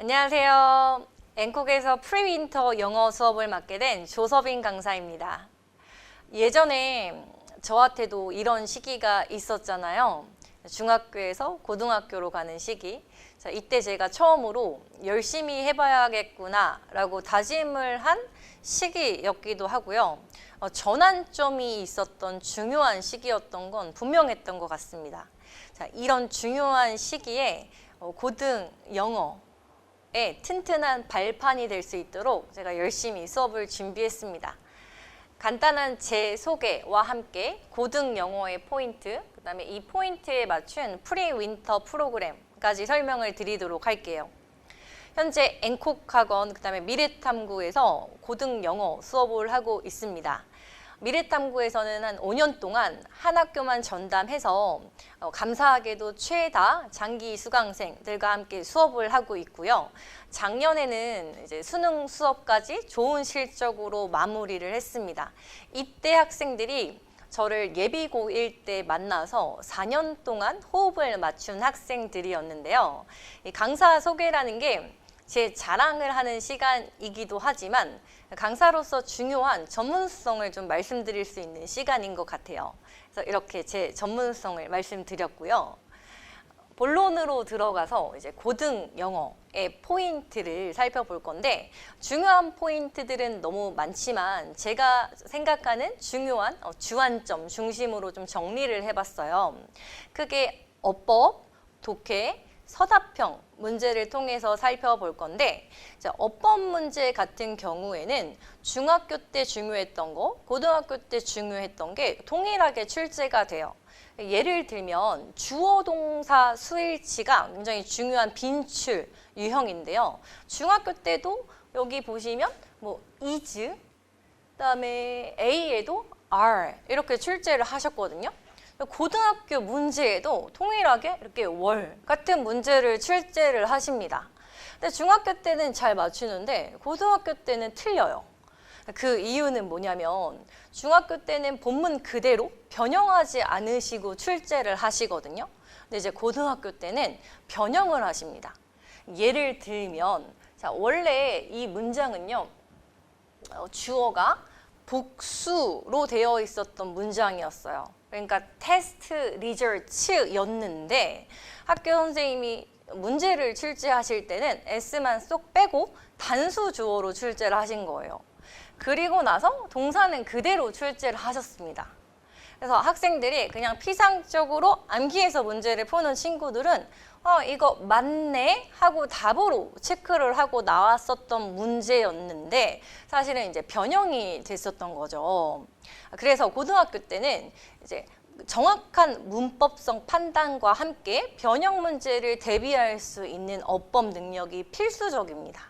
안녕하세요. 앵콕에서 프리윈터 영어 수업을 맡게 된 조서빈 강사입니다. 예전에 저한테도 이런 시기가 있었잖아요. 중학교에서 고등학교로 가는 시기. 자, 이때 제가 처음으로 열심히 해봐야겠구나 라고 다짐을 한 시기였기도 하고요. 전환점이 있었던 중요한 시기였던 건 분명했던 것 같습니다. 자, 이런 중요한 시기에 고등 영어의 튼튼한 발판이 될 수 있도록 제가 열심히 수업을 준비했습니다. 간단한 제 소개와 함께 고등 영어의 포인트, 그 다음에 이 포인트에 맞춘 프리윈터 프로그램까지 설명을 드리도록 할게요. 현재 앵콕 학원, 그 다음에 미래탐구에서 고등 영어 수업을 하고 있습니다. 미래탐구에서는 한 5년 동안 한 학교만 전담해서 감사하게도 최다 장기 수강생들과 함께 수업을 하고 있고요. 작년에는 이제 수능 수업까지 좋은 실적으로 마무리를 했습니다. 이때 학생들이 저를 예비고1 때 만나서 4년 동안 호흡을 맞춘 학생들이었는데요. 이 강사 소개라는 게 제 자랑을 하는 시간이기도 하지만 강사로서 중요한 전문성을 좀 말씀드릴 수 있는 시간인 것 같아요. 그래서 이렇게 제 전문성을 말씀드렸고요. 본론으로 들어가서 이제 고등 영어의 포인트를 살펴볼 건데 중요한 포인트들은 너무 많지만 제가 생각하는 중요한 주안점 중심으로 좀 정리를 해봤어요. 크게 어법, 독해, 서답형 문제를 통해서 살펴볼 건데 어법 문제 같은 경우에는 중학교 때 중요했던 거, 고등학교 때 중요했던 게 동일하게 출제가 돼요. 예를 들면 주어 동사 수일치가 굉장히 중요한 빈출 유형인데요. 중학교 때도 여기 보시면 is, 그다음에 a에도 are 이렇게 출제를 하셨거든요. 고등학교 문제에도 동일하게 이렇게 월 같은 문제를 출제를 하십니다. 근데 중학교 때는 잘 맞추는데 고등학교 때는 틀려요. 그 이유는 뭐냐면 중학교 때는 본문 그대로 변형하지 않으시고 출제를 하시거든요. 근데 이제 고등학교 때는 변형을 하십니다. 예를 들면 원래 이 문장은요. 주어가 복수로 되어 있었던 문장이었어요. 그러니까 테스트 리저치였는데 학교 선생님이 문제를 출제하실 때는 S만 쏙 빼고 단수 주어로 출제를 하신 거예요. 그리고 나서 동사는 그대로 출제를 하셨습니다. 그래서 학생들이 그냥 피상적으로 암기해서 문제를 푸는 친구들은 이거 맞네 하고 답으로 체크를 하고 나왔었던 문제였는데 사실은 이제 변형이 됐었던 거죠. 그래서 고등학교 때는 이제 정확한 문법성 판단과 함께 변형 문제를 대비할 수 있는 어법 능력이 필수적입니다.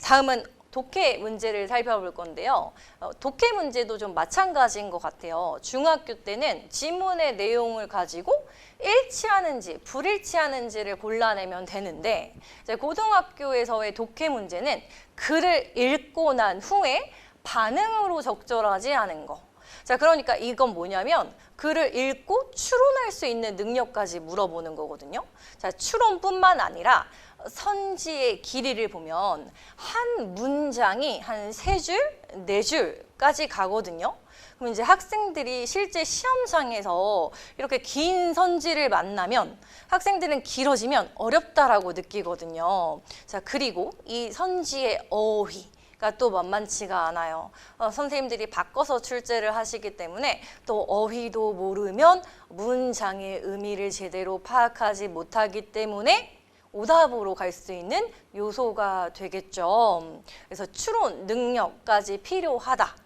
다음은 독해 문제를 살펴볼 건데요. 독해 문제도 좀 마찬가지인 것 같아요. 중학교 때는 지문의 내용을 가지고 일치하는지 불일치하는지를 골라내면 되는데 이제 고등학교에서의 독해 문제는 글을 읽고 난 후에 반응으로 적절하지 않은 거. 자, 그러니까 이건 뭐냐면 글을 읽고 추론할 수 있는 능력까지 물어보는 거거든요. 자, 추론뿐만 아니라 선지의 길이를 보면 한 문장이 한 3줄, 4줄까지 가거든요. 그럼 이제 학생들이 실제 시험장에서 이렇게 긴 선지를 만나면 학생들은 길어지면 어렵다라고 느끼거든요. 자, 그리고 이 선지의 어휘가 또 만만치가 않아요. 선생님들이 바꿔서 출제를 하시기 때문에 또 어휘도 모르면 문장의 의미를 제대로 파악하지 못하기 때문에 오답으로 갈 수 있는 요소가 되겠죠. 그래서 추론 능력까지 필요하다.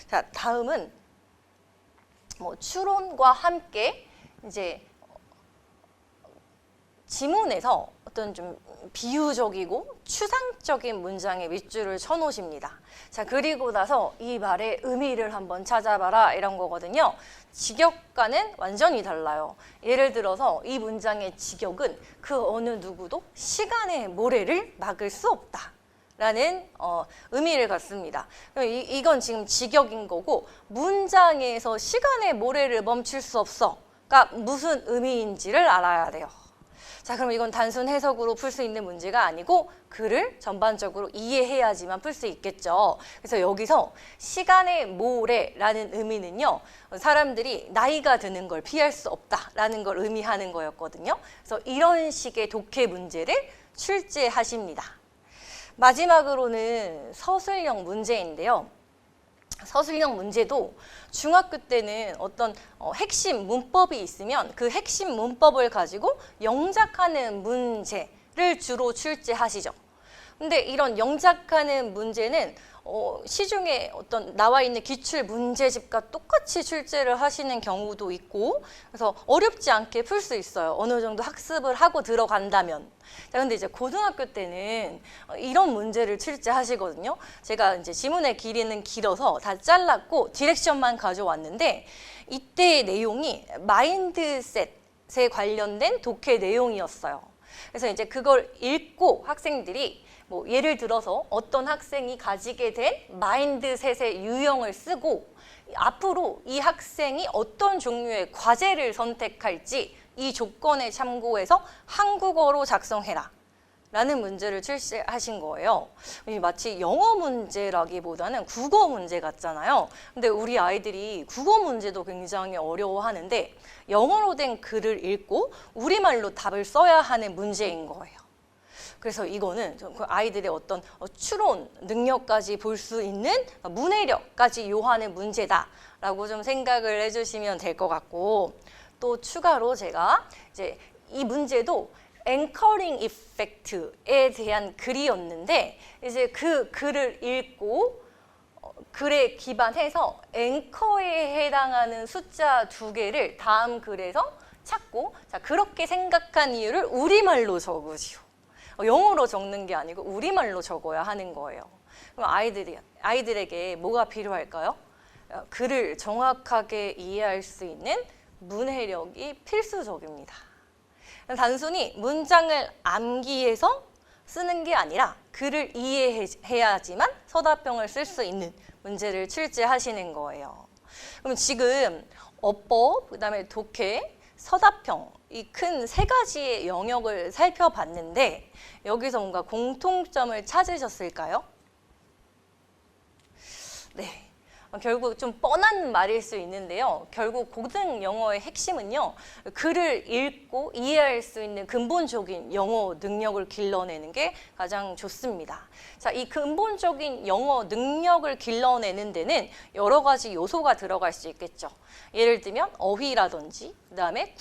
자, 다음은 추론과 함께 이제 지문에서 어떤 좀 비유적이고 추상적인 문장에 밑줄을 쳐놓으십니다. 자, 그리고 나서 이 말의 의미를 한번 찾아봐라 이런 거거든요. 직역과는 완전히 달라요. 예를 들어서 이 문장의 직역은 그 어느 누구도 시간의 모래를 막을 수 없다 라는 의미를 갖습니다. 이건 지금 직역인 거고 문장에서 시간의 모래를 멈출 수 없어 가 무슨 의미인지를 알아야 돼요. 자, 그럼 이건 단순 해석으로 풀 수 있는 문제가 아니고 글을 전반적으로 이해해야지만 풀 수 있겠죠. 그래서 여기서 시간의 모래라는 의미는요, 사람들이 나이가 드는 걸 피할 수 없다라는 걸 의미하는 거였거든요. 그래서 이런 식의 독해 문제를 출제하십니다. 마지막으로는 서술형 문제인데요. 서술형 문제도 중학교 때는 어떤 핵심 문법이 있으면 그 핵심 문법을 가지고 영작하는 문제를 주로 출제하시죠. 근데 이런 영작하는 문제는 시중에 어떤 나와 있는 기출 문제집과 똑같이 출제를 하시는 경우도 있고, 그래서 어렵지 않게 풀 수 있어요. 어느 정도 학습을 하고 들어간다면. 자, 근데 이제 고등학교 때는 이런 문제를 출제하시거든요. 제가 이제 지문의 길이는 길어서 다 잘랐고 디렉션만 가져왔는데, 이때의 내용이 마인드셋에 관련된 독해 내용이었어요. 그래서 이제 그걸 읽고 학생들이 뭐 예를 들어서 어떤 학생이 가지게 된 마인드셋의 유형을 쓰고 앞으로 이 학생이 어떤 종류의 과제를 선택할지 이 조건에 참고해서 한국어로 작성해라 라는 문제를 출제하신 거예요. 마치 영어 문제라기보다는 국어 문제 같잖아요. 근데 우리 아이들이 국어 문제도 굉장히 어려워하는데 영어로 된 글을 읽고 우리말로 답을 써야 하는 문제인 거예요. 그래서 이거는 그 아이들의 어떤 추론 능력까지 볼 수 있는 문해력까지 요하는 문제다라고 좀 생각을 해주시면 될 것 같고, 또 추가로 제가 이제 이 문제도 앵커링 이펙트에 대한 글이었는데, 이제 그 글을 읽고 글에 기반해서 앵커에 해당하는 숫자 2개를 다음 글에서 찾고, 자, 그렇게 생각한 이유를 우리말로 적으시오. 영어로 적는 게 아니고 우리말로 적어야 하는 거예요. 그럼 아이들에게 뭐가 필요할까요? 글을 정확하게 이해할 수 있는 문해력이 필수적입니다. 단순히 문장을 암기해서 쓰는 게 아니라 글을 이해해야지만 서답형을 쓸 수 있는 문제를 출제하시는 거예요. 그럼 지금 어법, 그다음에 독해, 서답형 이 큰 3가지의 영역을 살펴봤는데 여기서 뭔가 공통점을 찾으셨을까요? 네. 결국 좀 뻔한 말일 수 있는데요. 결국 고등 영어의 핵심은요, 글을 읽고 이해할 수 있는 근본적인 영어 능력을 길러내는 게 가장 좋습니다. 자, 이 근본적인 영어 능력을 길러내는 데는 여러 가지 요소가 들어갈 수 있겠죠. 예를 들면 어휘라든지, 그다음에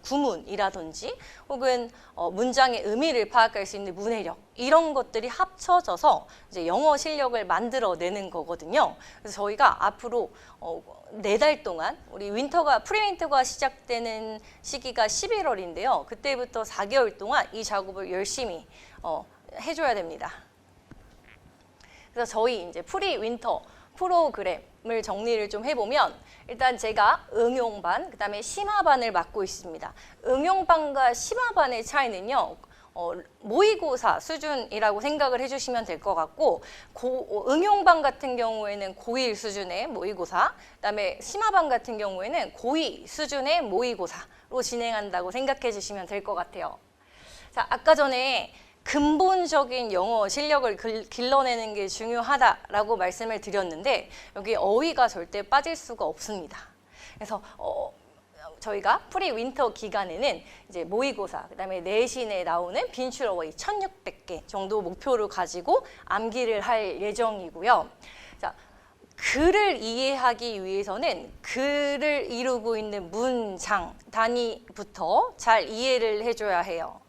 구문이라든지, 혹은 문장의 의미를 파악할 수 있는 문해력, 이런 것들이 합쳐져서 이제 영어 실력을 만들어내는 거거든요. 그래서 저희가 앞으로 4달 동안 우리 프리윈터가 시작되는 시기가 11월인데요. 그때부터 4개월 동안 이 작업을 열심히 해줘야 됩니다. 그래서 저희 이제 프리윈터 프로그램을 정리를 좀 해보면, 일단 제가 응용반, 그다음에 심화반을 맡고 있습니다. 응용반과 심화반의 차이는요, 모의고사 수준이라고 생각을 해주시면 될 것 같고, 응용반 같은 경우에는 고1 수준의 모의고사, 그다음에 심화반 같은 경우에는 고2 수준의 모의고사로 진행한다고 생각해 주시면 될 것 같아요. 자, 아까 전에 근본적인 영어 실력을 길러내는 게 중요하다라고 말씀을 드렸는데, 여기 어휘가 절대 빠질 수가 없습니다. 그래서 저희가 프리윈터 기간에는 이제 모의고사, 그다음에 내신에 나오는 빈출 어휘 1,600개 정도 목표를 가지고 암기를 할 예정이고요. 자, 글을 이해하기 위해서는 글을 이루고 있는 문장 단위부터 잘 이해를 해줘야 해요.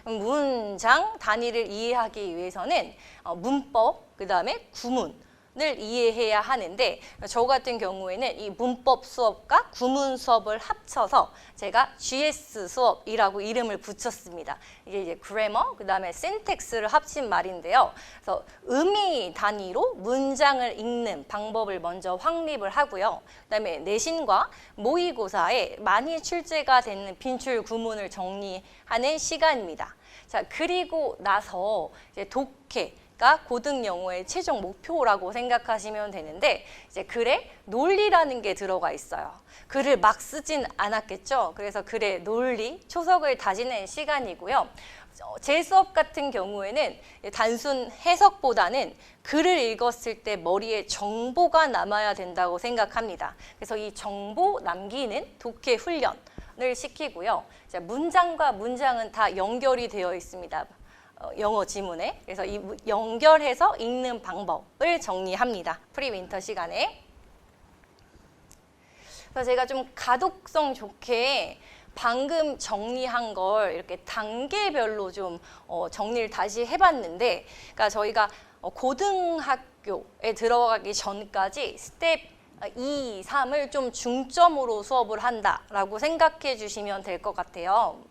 문장 단위를 이해하기 위해서는 문법, 그다음에 구문을 이해해야 하는데, 저 같은 경우에는 이 문법 수업과 구문 수업을 합쳐서 제가 GS 수업이라고 이름을 붙였습니다. 이게 이제 그래머, 그다음에 신텍스를 합친 말인데요. 그래서 의미 단위로 문장을 읽는 방법을 먼저 확립을 하고요. 그다음에 내신과 모의고사에 많이 출제가 되는 빈출 구문을 정리하는 시간입니다. 자, 그리고 나서 이제 독해, 고등 영어의 최종 목표라고 생각하시면 되는데 이제 글에 논리라는 게 들어가 있어요. 글을 막 쓰진 않았겠죠. 그래서 글의 논리, 초석을 다지는 시간이고요. 제 수업 같은 경우에는 단순 해석보다는 글을 읽었을 때 머리에 정보가 남아야 된다고 생각합니다. 그래서 이 정보 남기는 독해 훈련을 시키고요. 문장과 문장은 다 연결이 되어 있습니다. 영어 지문에. 그래서 이 연결해서 읽는 방법을 정리합니다. 프리윈터 시간에. 그래서 제가 좀 가독성 좋게 방금 정리한 걸 이렇게 단계별로 좀 정리를 다시 해봤는데, 그러니까 저희가 고등학교에 들어가기 전까지 스텝 2, 3을 좀 중점으로 수업을 한다라고 생각해 주시면 될 것 같아요.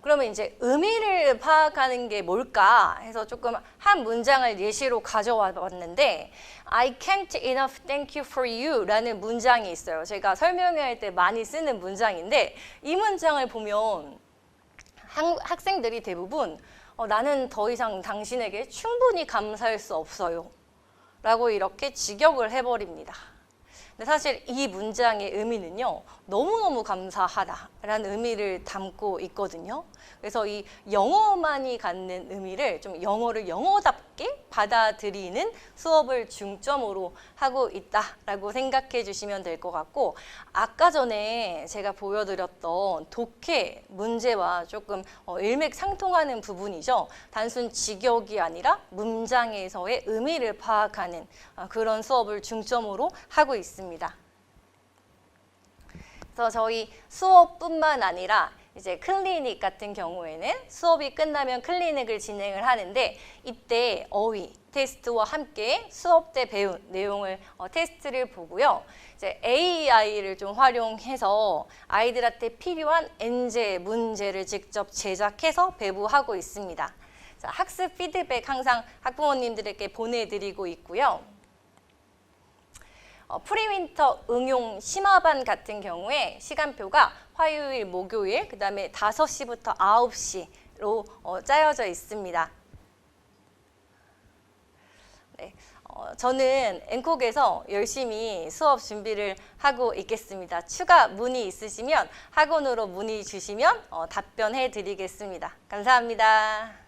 그러면 이제 의미를 파악하는 게 뭘까 해서 조금 한 문장을 예시로 가져와 봤는데 I can't enough thank you for you 라는 문장이 있어요. 제가 설명할 때 많이 쓰는 문장인데 이 문장을 보면 학생들이 대부분 나는 더 이상 당신에게 충분히 감사할 수 없어요 라고 이렇게 직역을 해버립니다. 근데 사실 이 문장의 의미는요, 너무너무 감사하다라는 의미를 담고 있거든요. 그래서 이 영어만이 갖는 의미를 좀 영어를 영어답게 받아들이는 수업을 중점으로 하고 있다라고 생각해 주시면 될 것 같고, 아까 전에 제가 보여드렸던 독해 문제와 조금 일맥상통하는 부분이죠. 단순 직역이 아니라 문장에서의 의미를 파악하는 그런 수업을 중점으로 하고 있습니다. 그래서 저희 수업뿐만 아니라 이제 클리닉 같은 경우에는 수업이 끝나면 클리닉을 진행을 하는데 이때 어휘 테스트와 함께 수업 때 배운 내용을 테스트를 보고요. 이제 AI를 좀 활용해서 아이들한테 필요한 엔제 문제를 직접 제작해서 배부하고 있습니다. 자, 학습 피드백 항상 학부모님들에게 보내드리고 있고요. 프리윈터 응용 심화반 같은 경우에 시간표가 화요일, 목요일, 그 다음에 5시부터 9시로 짜여져 있습니다. 네, 저는 앵콕에서 열심히 수업 준비를 하고 있겠습니다. 추가 문의 있으시면 학원으로 문의 주시면 답변해 드리겠습니다. 감사합니다.